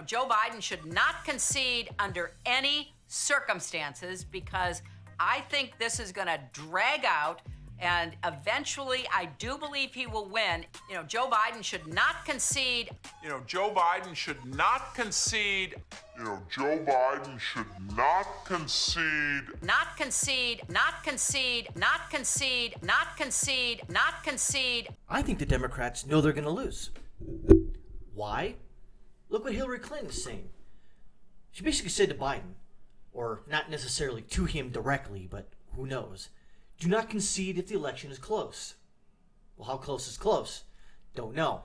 Joe Biden should not concede under any circumstances because I think this is going to drag out, and eventually I do believe he will win. Joe Biden should not concede. Joe Biden should not concede. Joe Biden should not concede. Not concede, not concede, not concede, not concede, not concede. I think the Democrats know they're going to lose. Why? Look what Hillary Clinton is saying. She basically said to Biden, or not necessarily to him directly, but who knows, do not concede if the election is close. Well, how close is close? Don't know.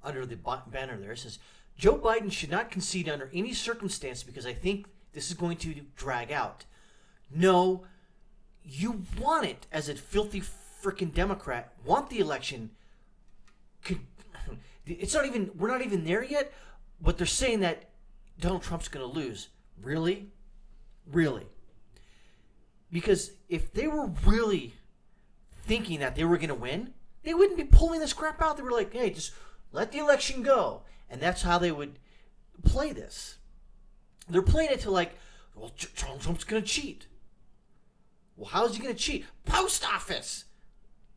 Under the banner there, it says, Joe Biden should not concede under any circumstance because I think this is going to drag out. No, you want it as a filthy freaking Democrat, want the election. It's not even, we're not even there yet, but they're saying that Donald Trump's going to lose. Really? Really? Because if they were really thinking that they were going to win, they wouldn't be pulling this crap out. They were like, hey, just let the election go. And that's how they would play this. They're playing it to like, well, Donald Trump's going to cheat. Well, how is he going to cheat? Post office.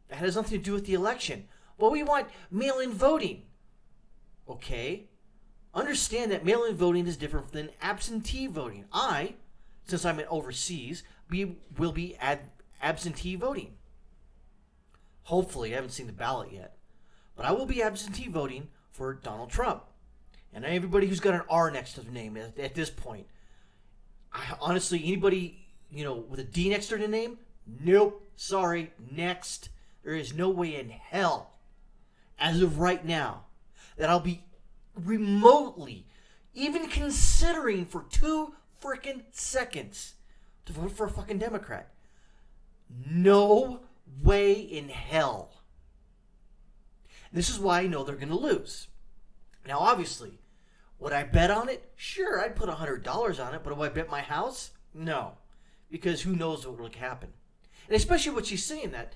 That has nothing to do with the election. Well, we want mail-in voting. Okay. Understand that mail-in voting is different than absentee voting. I, since I'm overseas, will be absentee voting. Hopefully, I haven't seen the ballot yet. But I will be absentee voting for Donald Trump. And everybody who's got an R next to their name at this point. Honestly, anybody, with a D next to their name? Nope. Sorry. Next. There is no way in hell, as of right now, that I'll be remotely even considering for 2 freaking seconds to vote for a fucking Democrat. No way in hell. This is why I know they're going to lose. Now, obviously, would I bet on it? Sure, I'd put $100 on it, but would I bet my house? No, because who knows what will happen. And especially what she's saying that,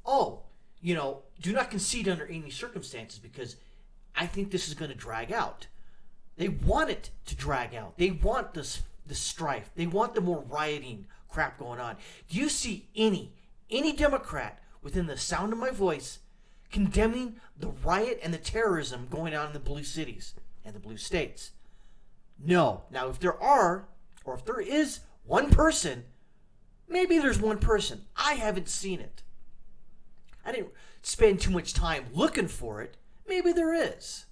do not concede under any circumstances because I think this is going to drag out. They want it to drag out. They want the strife. They want the more rioting crap going on. Do you see any Democrat within the sound of my voice condemning the riot and the terrorism going on in the blue cities and the blue states? No. Now, if there are, or if there is one person, maybe there's one person. I haven't seen it. I didn't spend too much time looking for it. Maybe there is.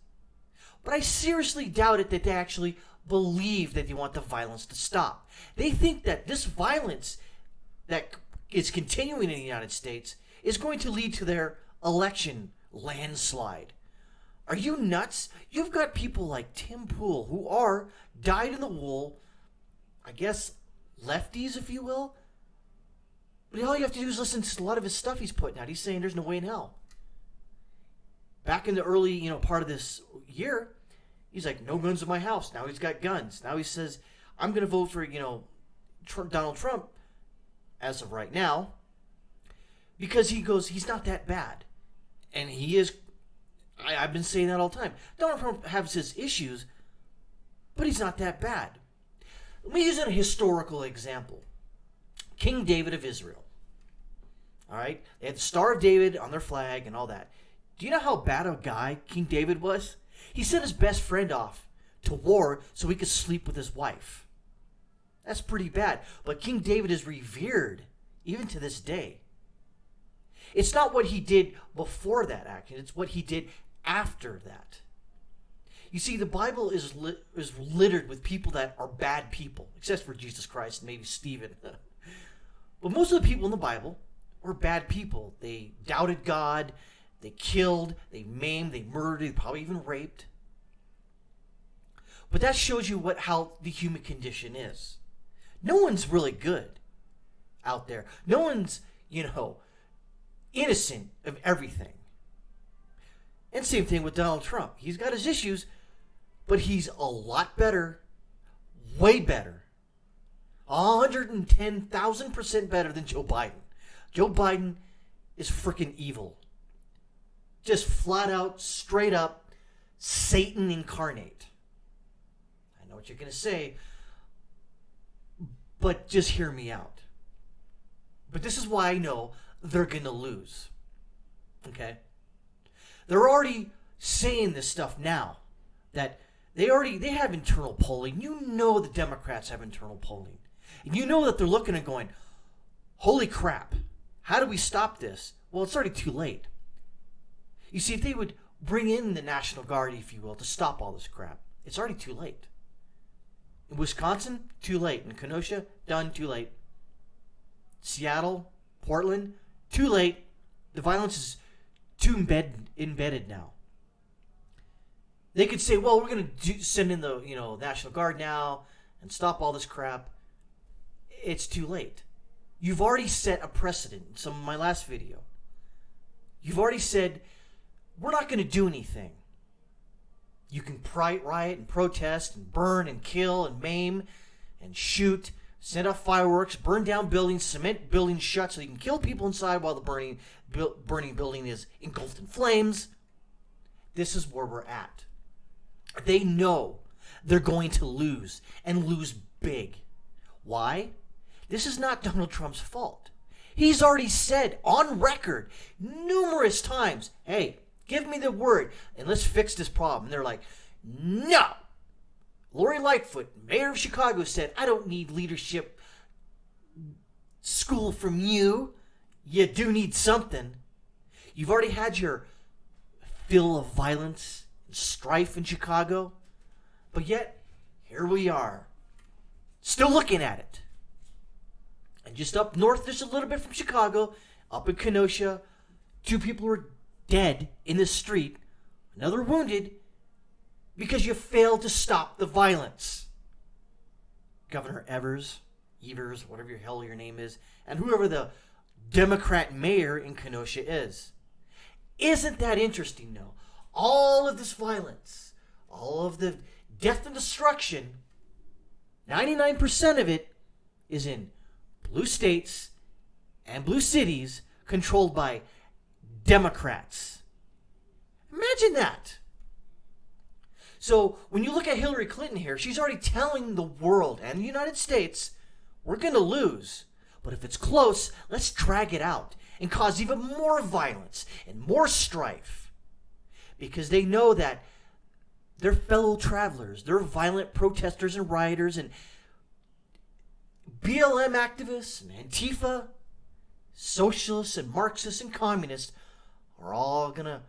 But I seriously doubt it that they actually believe that they want the violence to stop. They think that this violence that is continuing in the United States is going to lead to their election landslide. Are you nuts? You've got people like Tim Pool who are dyed-in-the-wool, I guess, lefties, if you will. But all you have to do is listen to a lot of his stuff he's putting out. He's saying there's no way in hell. Back in the early, part of this year, he's like, no guns in my house. Now he's got guns. Now he says, I'm going to vote for, Donald Trump as of right now because he goes, he's not that bad. And he is, I've been saying that all the time. Donald Trump has his issues, but he's not that bad. Let me use a historical example. King David of Israel. All right? They had the Star of David on their flag and all that. Do you know how bad a guy King David was? He sent his best friend off to war so he could sleep with his wife. That's pretty bad. But King David is revered even to this day. It's not what he did before that action. It's what he did after that. You see, the Bible is littered with people that are bad people, except for Jesus Christ and maybe Stephen. But most of the people in the Bible were bad people. They doubted God. They killed. They maimed. They murdered. They probably even raped. But that shows you how the human condition is. No one's really good out there. No one's, innocent of everything. And same thing with Donald Trump. He's got his issues, but he's a lot better, way better, 110,000% better than Joe Biden. Joe Biden is freaking evil. just flat out, straight up, Satan incarnate. I know what you're going to say, but just hear me out. But this is why I know they're going to lose. Okay? They're already saying this stuff now, that they have internal polling. You know the Democrats have internal polling. And you know that they're looking and going, holy crap, how do we stop this? Well, it's already too late. You see, if they would bring in the National Guard, if you will, to stop all this crap, it's already too late. In Wisconsin, too late. In Kenosha, done, too late. Seattle, Portland, too late. The violence is too embedded now. They could say, well, we're going to send in the National Guard now and stop all this crap. It's too late. You've already set a precedent in some of my last video. You've already said, we're not going to do anything. You can riot and protest and burn and kill and maim and shoot, send off fireworks, burn down buildings, cement buildings shut so you can kill people inside while the burning building is engulfed in flames. This is where we're at. They know they're going to lose and lose big. Why? This is not Donald Trump's fault. He's already said on record numerous times, hey, give me the word and let's fix this problem. And they're like, no. Lori Lightfoot, mayor of Chicago, said, I don't need leadership school from you. You do need something. You've already had your fill of violence and strife in Chicago. But yet, here we are, still looking at it. And just up north, just a little bit from Chicago, up in Kenosha, 2 people were dead in the street, another wounded, because you failed to stop the violence. Governor Evers, whatever your hell your name is, and whoever the Democrat mayor in Kenosha is. Isn't that interesting, though? All of this violence, all of the death and destruction, 99% of it is in blue states and blue cities controlled by Democrats. Imagine that. So when you look at Hillary Clinton here, she's already telling the world and the United States, we're going to lose. But if it's close, let's drag it out and cause even more violence and more strife. Because they know that their fellow travelers, their violent protesters and rioters and BLM activists and Antifa, socialists and Marxists and communists are all going to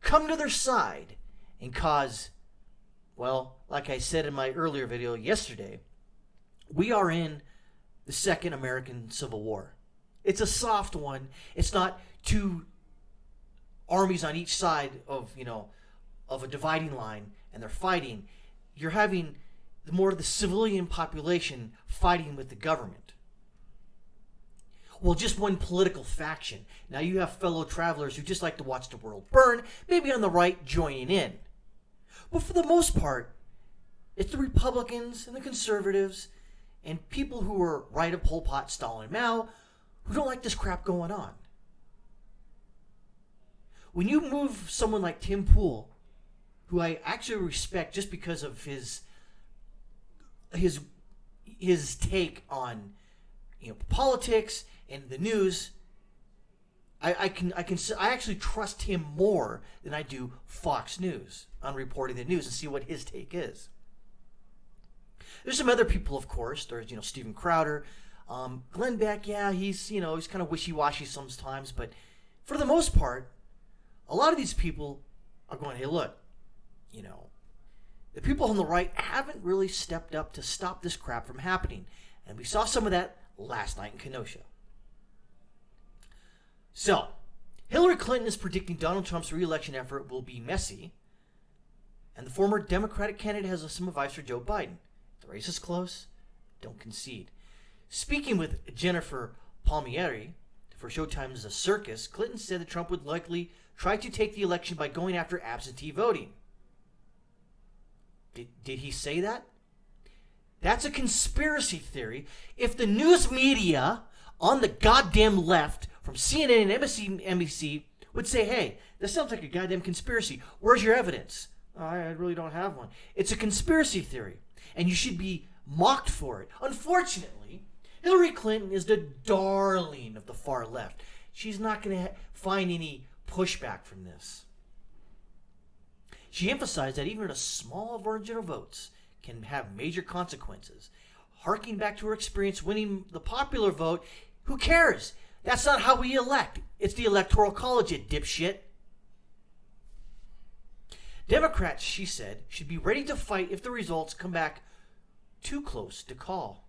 come to their side and cause, well, like I said in my earlier video yesterday, we are in the Second American Civil War. It's a soft one. It's not 2 armies on each side of a dividing line and they're fighting. You're having more of the civilian population fighting with the government. Well, just one political faction. Now you have fellow travelers who just like to watch the world burn, maybe on the right joining in. But for the most part, it's the Republicans and the conservatives and people who are right of Pol Pot, Stalin, Mao, who don't like this crap going on. When you move someone like Tim Pool, who I actually respect just because of his take on politics and the news, I actually trust him more than I do Fox News on reporting the news and see what his take is. There's some other people, of course. There's Steven Crowder, Glenn Beck. Yeah, he's kind of wishy-washy sometimes, but for the most part, a lot of these people are going, hey, look, the people on the right haven't really stepped up to stop this crap from happening. And we saw some of that last night in Kenosha. So, Hillary Clinton is predicting Donald Trump's re-election effort will be messy. And the former Democratic candidate has some advice for Joe Biden. The race is close. Don't concede. Speaking with Jennifer Palmieri for Showtime's The Circus, Clinton said that Trump would likely try to take the election by going after absentee voting. Did he say that? That's a conspiracy theory. If the news media on the goddamn left, from CNN and NBC, would say, hey, this sounds like a goddamn conspiracy. Where's your evidence? Oh, I really don't have one. It's a conspiracy theory, and you should be mocked for it. Unfortunately, Hillary Clinton is the darling of the far left. She's not going to find any pushback from this. She emphasized that even a small margin of votes can have major consequences. Harking back to her experience winning the popular vote, who cares? That's not how we elect. It's the Electoral College, you dipshit. Democrats, she said, should be ready to fight if the results come back too close to call.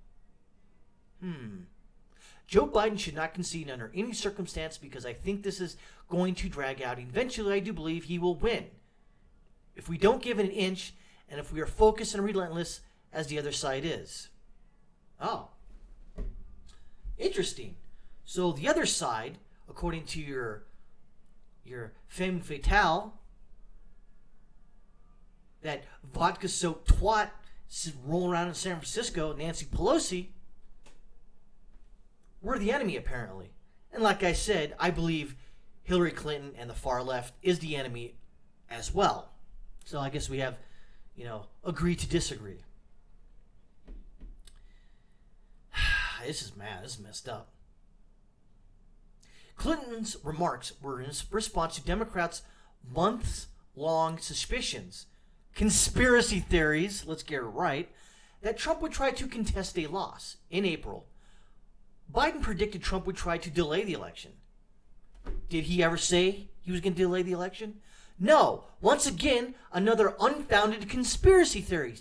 Joe Biden should not concede under any circumstance because I think this is going to drag out. Eventually, I do believe he will win. If we don't give it an inch, and if we are focused and relentless as the other side is. Oh. Interesting. So the other side, according to your femme fatale, that vodka-soaked twat rolling around in San Francisco, Nancy Pelosi, we're the enemy, apparently. And like I said, I believe Hillary Clinton and the far left is the enemy as well. So I guess we have, agree to disagree. This is mad. This is messed up. Clinton's remarks were in response to Democrats' months-long suspicions, conspiracy theories, let's get it right, that Trump would try to contest a loss. In April, Biden predicted Trump would try to delay the election. Did he ever say he was going to delay the election? No. Once again, another unfounded conspiracy theory.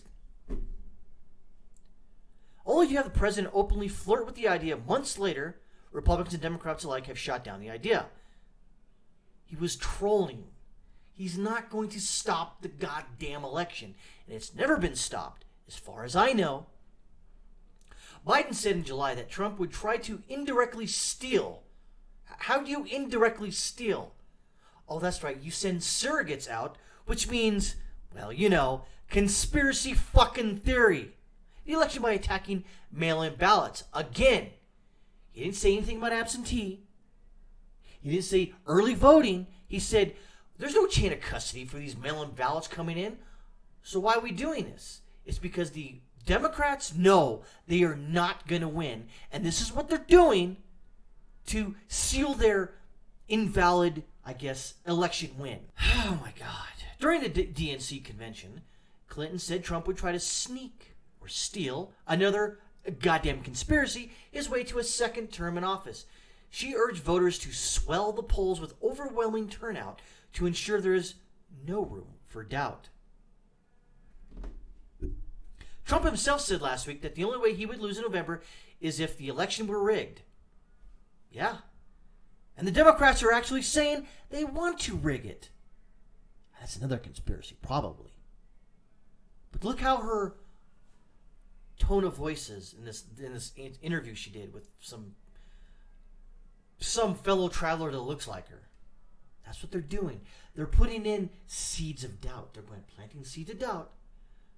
Only to have the president openly flirt with the idea months later, Republicans and Democrats alike have shot down the idea. He was trolling. He's not going to stop the goddamn election. And it's never been stopped, as far as I know. Biden said in July that Trump would try to indirectly steal. How do you indirectly steal? Oh, that's right. You send surrogates out, which means, conspiracy fucking theory. The election by attacking mail-in ballots. Again, he didn't say anything about absentee. He didn't say early voting. He said, there's no chain of custody for these mail-in ballots coming in. So why are we doing this? It's because the Democrats know they are not going to win. And this is what they're doing to seal their invalid, election win. Oh my God. During the DNC convention, Clinton said Trump would try to sneak or steal another goddamn conspiracy his way to a second term in office. She urged voters to swell the polls with overwhelming turnout to ensure there is no room for doubt. Trump himself said last week that the only way he would lose in November is if the election were rigged. Yeah. And the Democrats are actually saying they want to rig it. That's another conspiracy, probably. But look how her tone of voice is in this interview she did with some fellow traveler that looks like her. That's what they're doing. They're putting in seeds of doubt. They're planting seeds of doubt.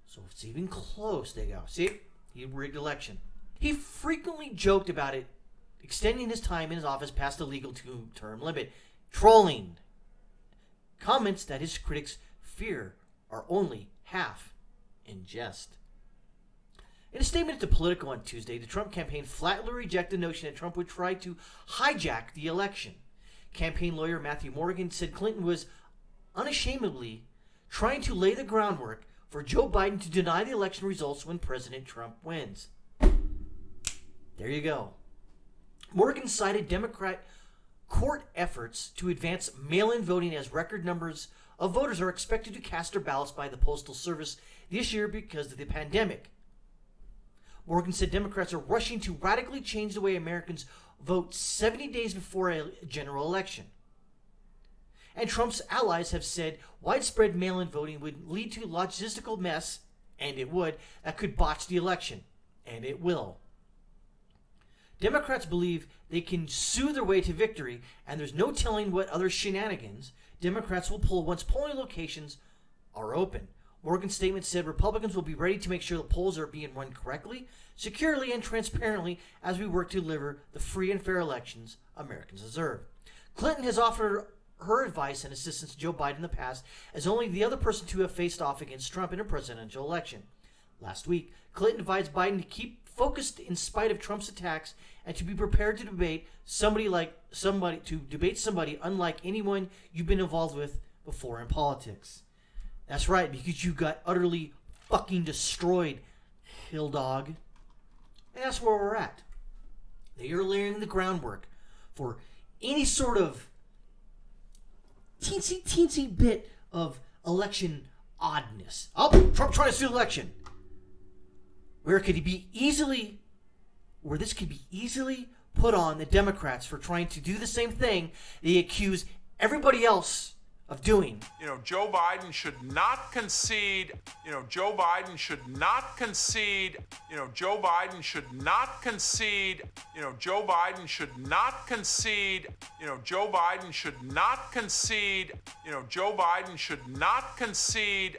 So if it's even close, they go, see, he rigged election. He frequently joked about it, extending his time in his office past the legal two-term limit. Trolling. Comments that his critics fear are only half in jest. In a statement to Politico on Tuesday, the Trump campaign flatly rejected the notion that Trump would try to hijack the election. Campaign lawyer Matthew Morgan said Clinton was unashamedly trying to lay the groundwork for Joe Biden to deny the election results when President Trump wins. There you go. Morgan cited Democrat court efforts to advance mail-in voting as record numbers of voters are expected to cast their ballots by the Postal Service this year because of the pandemic. Morgan said Democrats are rushing to radically change the way Americans vote 70 days before a general election. And Trump's allies have said widespread mail-in voting would lead to logistical mess, and it would, that could botch the election, and it will. Democrats believe they can sue their way to victory, and there's no telling what other shenanigans Democrats will pull once polling locations are open. Morgan's statement said Republicans will be ready to make sure the polls are being run correctly, securely, and transparently as we work to deliver the free and fair elections Americans deserve. Clinton has offered her advice and assistance to Joe Biden in the past as only the other person to have faced off against Trump in a presidential election. Last week, Clinton advised Biden to keep focused in spite of Trump's attacks and to be prepared to debate somebody unlike anyone you've been involved with before in politics. That's right, because you got utterly fucking destroyed, hill dog. And that's where we're at. They are laying the groundwork for any sort of teensy bit of election oddness. Oh, Trump trying to steal the election. Where this could be easily put on the Democrats for trying to do the same thing they accuse everybody else of doing. Joe Biden should not concede. Joe Biden should not concede. Joe Biden should not concede. Joe Biden should not concede. Joe Biden should not concede. Joe Biden should not concede.